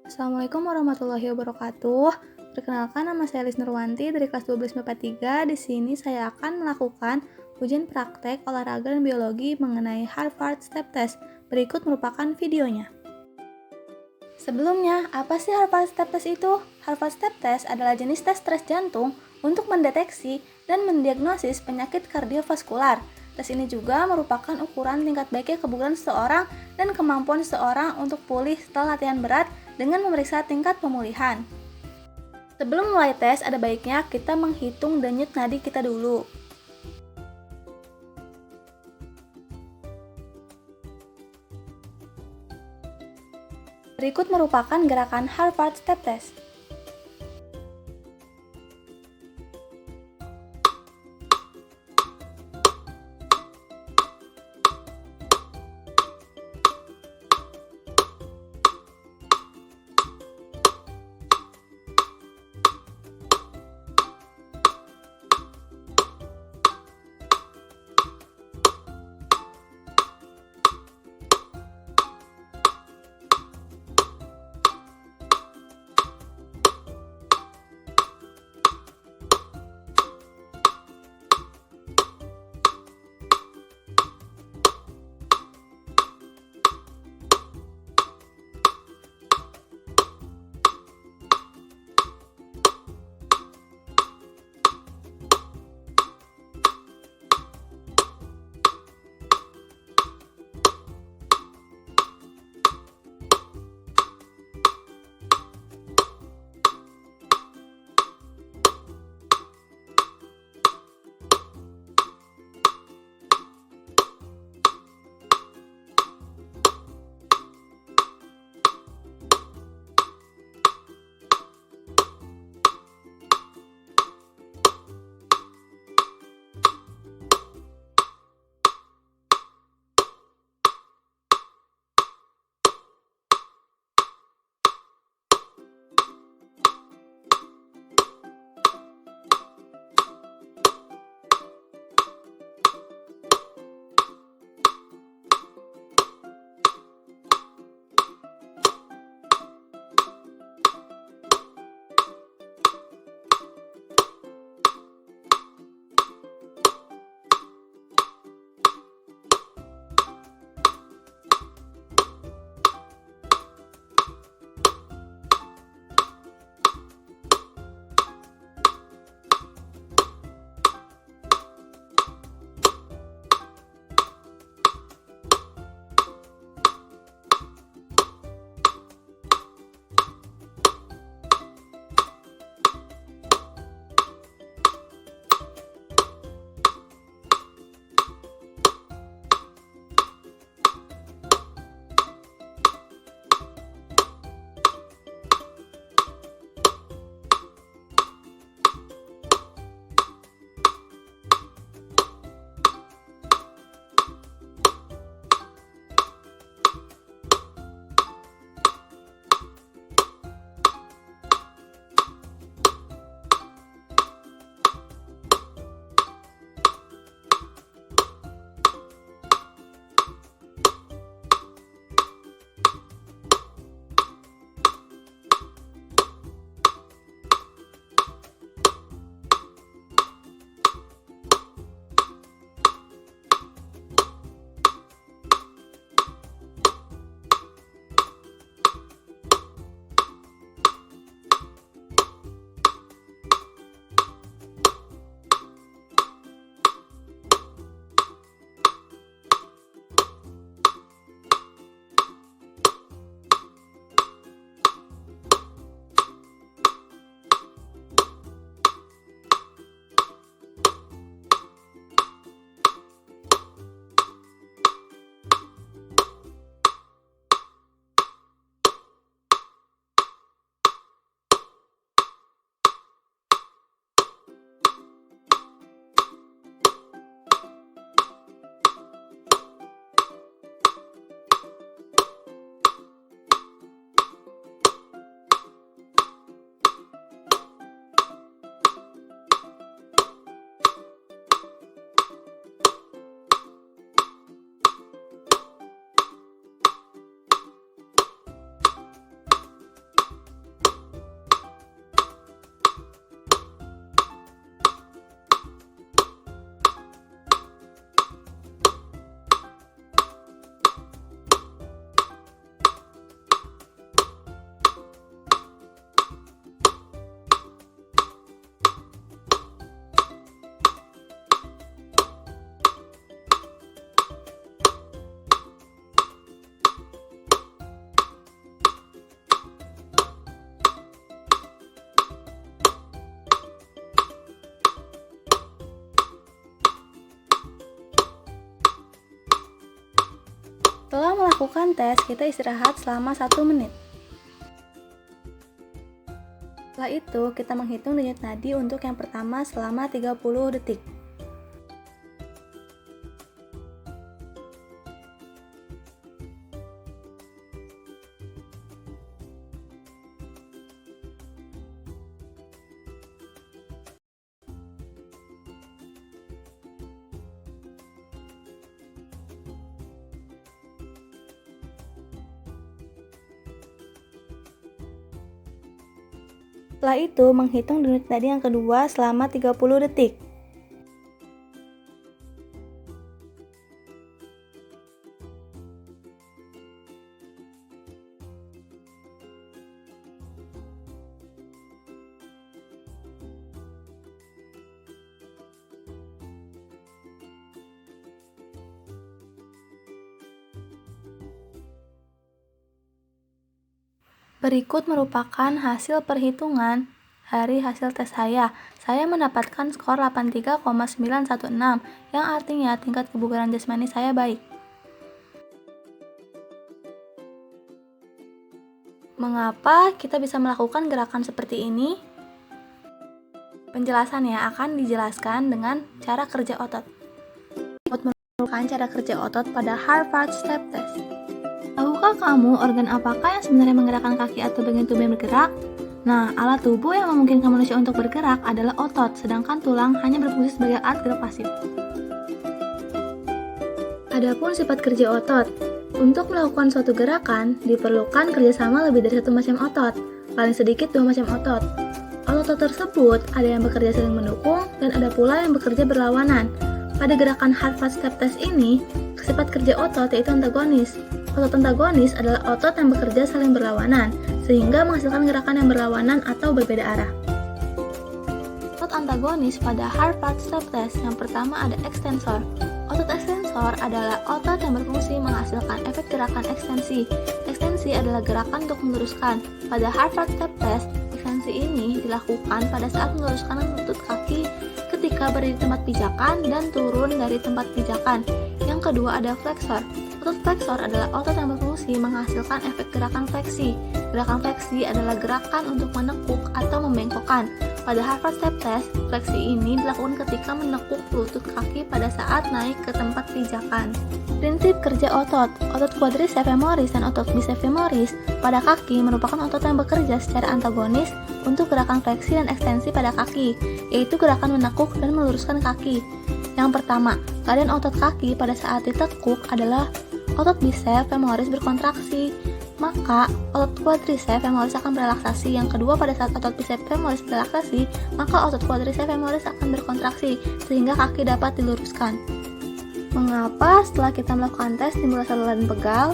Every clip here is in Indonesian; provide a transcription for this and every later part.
Assalamualaikum warahmatullahi wabarakatuh. Perkenalkan, nama saya Lis Nurwanti dari kelas 12 MIPA 3. Di sini saya akan melakukan ujian praktek olahraga dan biologi mengenai Harvard Step Test. Berikut merupakan videonya. Sebelumnya, apa sih Harvard Step Test itu? Harvard Step Test adalah jenis tes stres jantung untuk mendeteksi dan mendiagnosis penyakit kardiovaskular. Tes ini juga merupakan ukuran tingkat baiknya kebugaran seseorang dan kemampuan seseorang untuk pulih setelah latihan berat dengan memeriksa tingkat pemulihan. Sebelum mulai tes, ada baiknya kita menghitung denyut nadi kita dulu. Berikut merupakan gerakan Harvard Step Test. melakukan tes, kita istirahat selama 1 menit. Setelah itu, kita menghitung denyut nadi untuk yang pertama selama 30 detik. Setelah itu, menghitung denyut nadi yang kedua selama 30 detik. Berikut merupakan hasil perhitungan hari hasil tes saya. Saya mendapatkan skor 83,916, yang artinya tingkat kebugaran jasmani saya baik. Mengapa kita bisa melakukan gerakan seperti ini? Penjelasannya akan dijelaskan dengan cara kerja otot. Merupakan cara kerja otot pada Harvard Step Test. Tahukah kamu organ apakah yang sebenarnya menggerakkan kaki atau bagian tubuh yang bergerak? Nah, alat tubuh yang memungkinkan manusia untuk bergerak adalah otot, sedangkan tulang hanya berfungsi sebagai alat gerak pasif. Adapun sifat kerja otot, untuk melakukan suatu gerakan diperlukan kerjasama lebih dari satu macam otot, paling sedikit 2 macam otot. Otot tersebut ada yang bekerja saling mendukung dan ada pula yang bekerja berlawanan. Pada gerakan Harvard Step Test ini, sifat kerja otot yaitu antagonis. Otot antagonis adalah otot yang bekerja saling berlawanan, sehingga menghasilkan gerakan yang berlawanan atau berbeda arah. Otot antagonis pada Harvard Step Test yang pertama ada ekstensor. Otot ekstensor adalah otot yang berfungsi menghasilkan efek gerakan ekstensi. Ekstensi adalah gerakan untuk meluruskan. Pada Harvard Step Test, ekstensi ini dilakukan pada saat meluruskan lutut kaki ketika berdiri di tempat pijakan dan turun dari tempat pijakan. Yang kedua ada flexor. Otot flexor adalah otot yang berfungsi menghasilkan efek gerakan fleksi. Gerakan fleksi adalah gerakan untuk menekuk atau membengkokkan. Pada Harvard Step Test, fleksi ini dilakukan ketika menekuk lutut kaki pada saat naik ke tempat pijakan. Prinsip kerja otot. Otot quadriceps femoris dan otot biceps femoris pada kaki merupakan otot yang bekerja secara antagonis untuk gerakan fleksi dan ekstensi pada kaki, yaitu gerakan menekuk dan meluruskan kaki. Yang pertama, keadaan otot kaki pada saat ditekuk adalah otot biceps femoris berkontraksi, maka otot quadriceps femoris akan berelaksasi. Yang kedua, pada saat otot biceps femoris berelaksasi, maka otot quadriceps femoris akan berkontraksi, sehingga kaki dapat diluruskan. Mengapa setelah kita melakukan tes timbul rasa lelah dan pegal?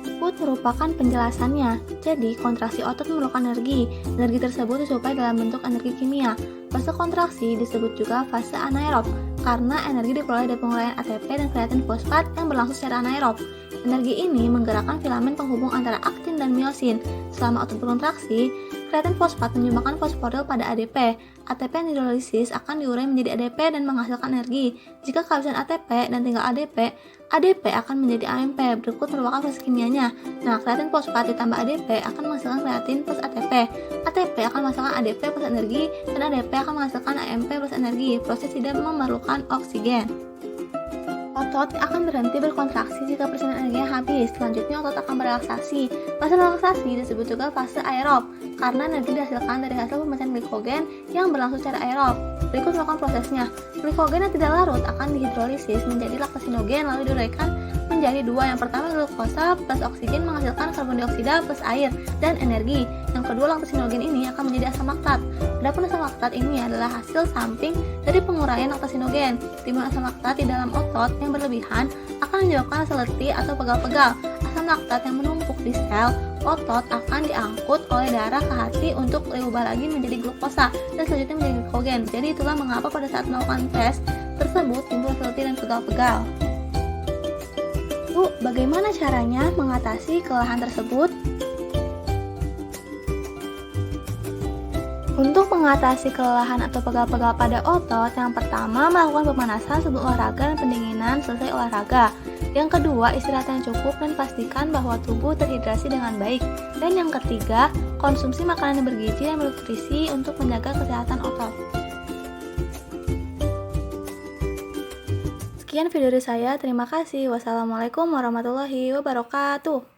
Berikut merupakan penjelasannya. Jadi, kontraksi otot memerlukan energi. Energi tersebut disuplai dalam bentuk energi kimia. Fase kontraksi disebut juga fase anaerob, karena energi diperoleh dari penguraian ATP dan kreatin fosfat yang berlangsung secara anaerob. Energi ini menggerakkan filamen penghubung antara aktin dan miosin. Selama otot berkontraksi, kreatin fosfat menyumbangkan fosforil pada ADP. ATP yang dihidrolisis akan diurai menjadi ADP dan menghasilkan energi. Jika kehabisan ATP dan tinggal ADP, ADP akan menjadi AMP. Berikut merupakan fase kimianya. Nah, kreatin fosfat ditambah ADP akan menghasilkan kreatin plus ATP. ATP akan menghasilkan ADP plus energi, dan ADP akan menghasilkan AMP plus energi. Proses tidak memerlukan oksigen. Otot akan berhenti berkontraksi jika persenan energinya habis. Selanjutnya otot akan berelaksasi. Fase relaksasi disebut juga fase aerob, karena energi dihasilkan dari hasil pemecahkan glikogen yang berlangsung secara aerob. Berikut melakukan prosesnya. Glikogen yang tidak larut akan dihidrolisis menjadi laktosinogen lalu diuraikan menjadi dua. Yang pertama glukosa plus oksigen menghasilkan karbon dioksida plus air dan energi. Yang kedua laktosinogen ini akan menjadi asam laktat. Adapun asam laktat ini adalah hasil samping dari penguraian laktosinogen. Timbul asam laktat di dalam otot yang berlebihan akan menyebabkan rasa letih atau pegal-pegal. Asam laktat yang menumpuk di sel otot akan diangkut oleh darah ke hati untuk diubah lagi menjadi glukosa dan selanjutnya menjadi glikogen. Jadi itulah mengapa pada saat melakukan tes tersebut timbul rasa letih dan pegal-pegal. Bagaimana caranya mengatasi kelelahan tersebut? Untuk mengatasi kelelahan atau pegal-pegal pada otot, yang pertama melakukan pemanasan sebelum olahraga dan pendinginan selesai olahraga. Yang kedua, istirahat yang cukup dan pastikan bahwa tubuh terhidrasi dengan baik. Dan yang ketiga, konsumsi makanan yang bergizi dan bernutrisi untuk menjaga kesehatan otot. Sekian video dari saya, terima kasih. Wassalamualaikum warahmatullahi wabarakatuh.